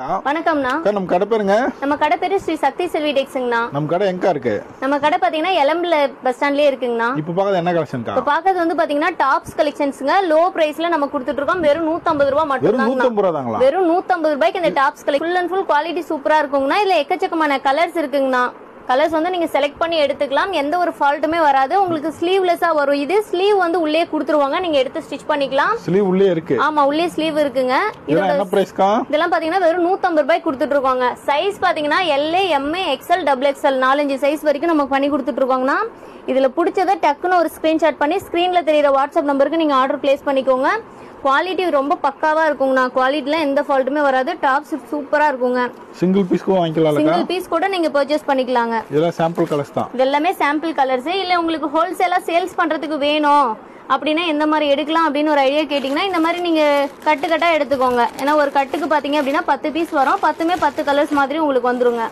வணக்கம்ண்ணா. நம்ம கடை பேருங்க? நம்ம கடை பேரு ஸ்ரீ சக்தி செல்வி டெக்ஸ்ங்கண்ணா. நம்ம கடை எங்க இருக்கு? நம்ம கடை பாத்தீங்கன்னா எலம்புல பஸ் ஸ்டாண்ட்லயே இருக்குங்கண்ணா. இப்ப பாக்குறது என்ன கலெக்ஷன்க்கா? இப்ப பாக்குறது வந்து பாத்தீங்கன்னா டாப்ஸ் கலெக்ஷன்ஸ்ங்க. லோ பிரைஸ்ல நம்ம கொடுத்துட்டு இருக்கோம். வெறும் 150 ரூபாய் மட்டும் தான். வெறும் 150 ரூபாய்க்கு இந்த tops collection full and full quality சூப்பரா இருக்குங்கண்ணா. இதுல எக்கச்சக்கமான கலர்ஸ் இருக்குங்கண்ணா. கலர்ஸ் வந்து நீங்க செலக்ட் பண்ணி எடுத்துக்கலாம். எந்த ஒரு ஃபால்ட்டுமே வராது. உங்களுக்கு ஸ்லீவ்லெஸ்ஸா வரும். இது ஸ்லீவ் வந்து உள்ளே கொடுத்துருவாங்க. நீங்க எடுத்து ஸ்டிச் பண்ணிக்கலாம். ஸ்லீவ் உள்ளே இருக்கு. ஆமா, உள்ளே ஸ்லீவ் இருக்குங்க. இதெல்லாம் என்ன பிரைஸ்க்கா? இதெல்லாம் பாத்தீங்கன்னா வெறும் 150 ரூபாய்க்கு கொடுத்துட்டு இருக்காங்க. சைஸ் பாத்தீங்கன்னா LA, MA, XL, XXL 4-5 size வரைக்கும் நம்ம பண்ணி கொடுத்துட்டு இருக்கோங்கண்ணா. இதுல பிடிச்சத டக்குன்னு ஒரு ஸ்கிரீன்ஷாட் பண்ணி ஸ்கிரீன்ல தெரியுற வாட்ஸ்அப் நம்பருக்கு நீங்க ஆர்டர் பிளேஸ் பண்ணிக்கோங்க. குவாலிட்டி ரொம்ப பக்காவா இருக்குங்கண்ணா. குவாலிட்டில எந்த ஃபால்ட்டுமே வராது. டாப்ஸ் சூப்பரா இருக்குங்க. சிங்கிள் பீஸ் கூட வாங்கிக்கலாம். சிங்கிள் பீஸ் கூட நீங்க பர்ச்சேஸ் பண்ணிக்கலாங்க. இதெல்லாம் சாம்பிள் கலர்ஸ் தான். இதெல்லாமே சாம்பிள் கலர்ஸ். இல்ல உங்களுக்கு ஹோல்சேலா சேல்ஸ் பண்றதுக்கு வேணும் அப்படின்னா எந்த மாதிரி எடுக்கலாம் அப்படின்னு ஒரு ஐடியா கேட்டீங்கன்னா இந்த மாதிரி நீங்க கட்டு கட்டா எடுத்துக்கோங்க. ஏன்னா ஒரு கட்டுக்கு பாத்தீங்க அப்படின்னா 10 பீஸ் வரும். 10மே 10 கலர்ஸ் மாதிரி உங்களுக்கு வந்துருங்க.